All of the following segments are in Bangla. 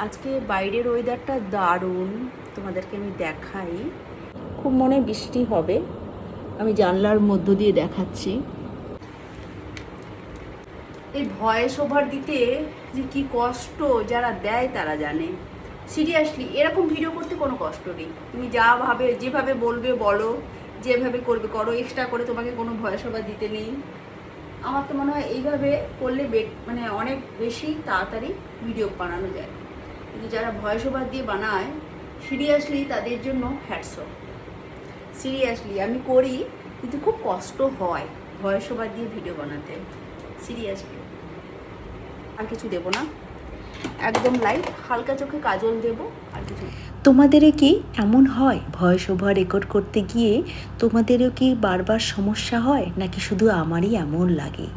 আজকে বাইরের ওয়েদারটা দারুণ, তোমাদেরকে আমি দেখাই। খুব মনে বৃষ্টি হবে, আমি জানলার মধ্য দিয়ে দেখাচ্ছি। এই ভয়েস ওভার দিতে যে কি কষ্ট যারা দেয় তারা জানে। সিরিয়াসলি এরকম ভিডিও করতে কোনো কষ্ট নেই, তুমি যেভাবে বলবে বলো, যেভাবে করবে করো, এক্সট্রা করে তোমাকে কোনো ভয়েস ওভার দিতে নেই। আমার তো মনে হয় এইভাবে করলে মানে অনেক বেশি তাড়াতাড়ি ভিডিও বানানো যায়। কিন্তু যারা ভয়েস ওভার দিয়ে বানায় সিরিয়াসলি তাদের জন্য হ্যাটস অফ। সিরিয়াসলি আমি করি, কিন্তু খুব কষ্ট হয় ভয়েস ওভার দিয়ে ভিডিও বানাতে। সিরিয়াসলি আর কিছু দেবো না, একদম লাইট হালকা চোখে কাজল দেবো, আর কিছু। তোমাদেরও কি এমন হয় ভয়েস ওভার রেকর্ড করতে গিয়ে? তোমাদেরও কি বারবার সমস্যা হয়, নাকি শুধু আমারই এমন লাগে?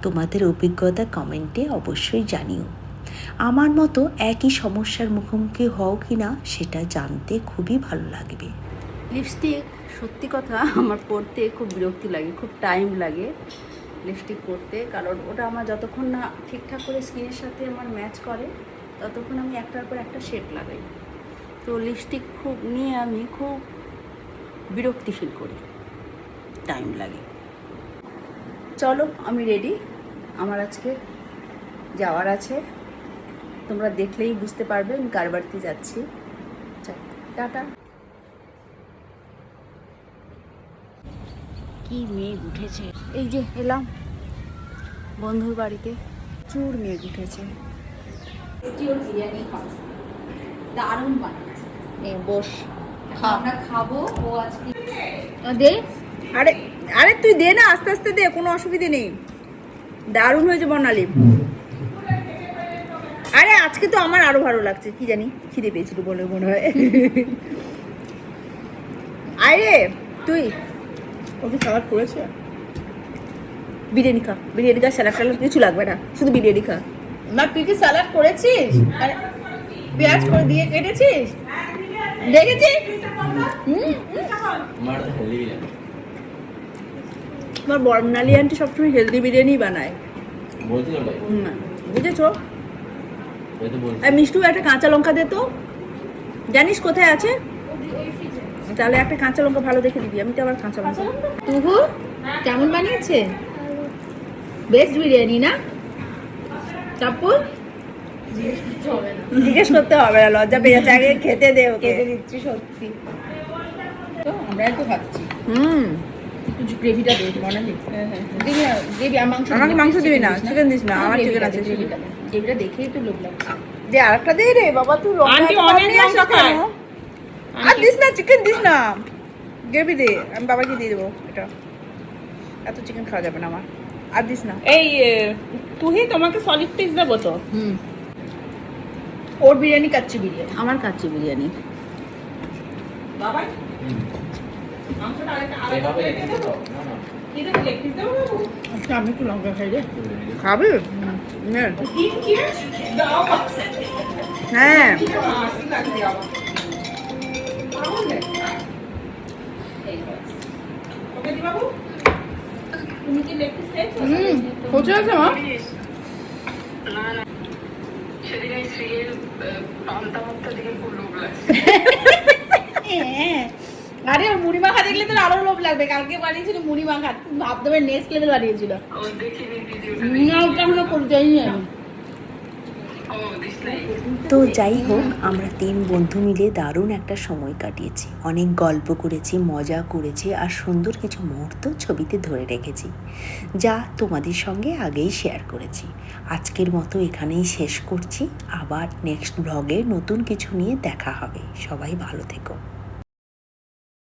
তোমাদের অভিজ্ঞতা কমেন্টে অবশ্যই জানিও। আমার মতো একই সমস্যার মুখোমুখি হও কি না সেটা জানতে খুবই ভালো লাগবে। লিপস্টিক সত্যি কথা আমার পরতে খুব বিরক্তি লাগে, খুব টাইম লাগে লিপস্টিক পরতে, কারণ ওটা আমার যতক্ষণ না ঠিকঠাক করে স্কিনের সাথে আমার ম্যাচ করে ততক্ষণ আমি একটার পর একটা শেড লাগাই। তো লিপস্টিক নিয়ে আমি খুব বিরক্তি ফিল করি, টাইম লাগে। চলো আমি রেডি, আমার আজকে যাওয়ার আছে, তোমরা দেখলেই বুঝতে পারবে আমি কার বাড়িতে যাচ্ছি। টাটা। কি মেঘ উঠেছে, এই যে এলাম বন্ধুর বাড়িতে, প্রচুর মেঘ উঠেছে। দারুণ বানিয়েছে, বস আমরা খাবো। ও আজকে দে, আরে আরে তুই দে না, আস্তে আস্তে দে, কোনো অসুবিধে নেই। দারুণ হয়েছে বর্ণালী। আরে আজকে তো আমার আরো ভালো লাগছে, কি জানি খিদে পেয়েছিল বলে মনে হয়। আরে তুই ওকে খাবার করেছে, বিরিয়ানি খা, বিরিয়ানি খা, স্যালাড ট্যালাড কিছু লাগবে না, শুধু বিরিয়ানি খা। মা তুই কি স্যালাড করেছিস? আর পেঁয়াজ করে দিয়ে কেটেছিস? দেখেছিস? আমার বর্ণালী আন্টি সবসময় হেলদি বিরিয়ানি বানায়, বুঝেছো? আর মিষ্টু একটা কাঁচা লঙ্কা দে তো, জানিস কোথায় আছে? তাহলে একটা কাঁচা লঙ্কা ভালো দেখে দিবি, আমি তো আবার কাঁচা লঙ্কা। তুহু কেমন বানিয়েছে? বেস্ট বিরিয়ানি না টাপ্পু? জিজ্ঞেস করতে হবে না, লজ্জা পেয়ে যাচ্ছে, আগে খেতে দে ওকে। কেটে দিচ্ছি সত্যি। তো আমরা একটু খাচ্ছি। একটু গ্রেভিটা দে বানালি। দিবি না, দিবি আর মাংস। আমাকে মাংস দিবি না, চিকেন দিস না, আমার চিকেন আছে। গ্রেভিটা দেখেই তো লোভ লাগছে। দে আরেকটা দে রে বাবা, তুই আন্টি অনেক লঙ্কা খায়। আর দিস না, চিকেন দিস না, গ্রেভি দে, আমি বাবাকে দিয়ে দেবো। এটা এত চিকেন খাওয়া যাবে না আমার, আর দিস না। এই তুই তোমাকে সলিড পিস দেবো তো। ওর বিরিয়ানি কাচ্চি বিরিয়ানি। আমার কাচ্চি বিরিয়ানি। বাবা মাংসটা আরেকটা দেবো। কি দেবো, লেগ পিস দেবো বাবু? আচ্ছা আমি একটু লঙ্কা খাই রে, খাবি? হ্যাঁ তুমি কি লেগ পিস খেয়েছো? কোথায় আছে মা? আরে ওর মুড়ি মাখা দেখলে তো আরো লোভ লাগবে। কালকে বানিয়েছিল মুড়ি মাখা, ভাবতে হবে নেক্সট লেভেল বানিয়েছিল। ওটা হলো পরিচয় আমি। তো যাই হোক, আমরা 3 বন্ধু মিলে দারুণ একটা সময় কাটিয়েছি, অনেক গল্প করেছি, মজা করেছি, আর সুন্দর কিছু মুহূর্ত ছবিতে ধরে রেখেছি, যা তোমাদের সঙ্গে আগেই শেয়ার করেছি। আজকের মতো এখানেই শেষ করছি, আবার নেক্সট ব্লগে নতুন কিছু নিয়ে দেখা হবে। সবাই ভালো থেকো।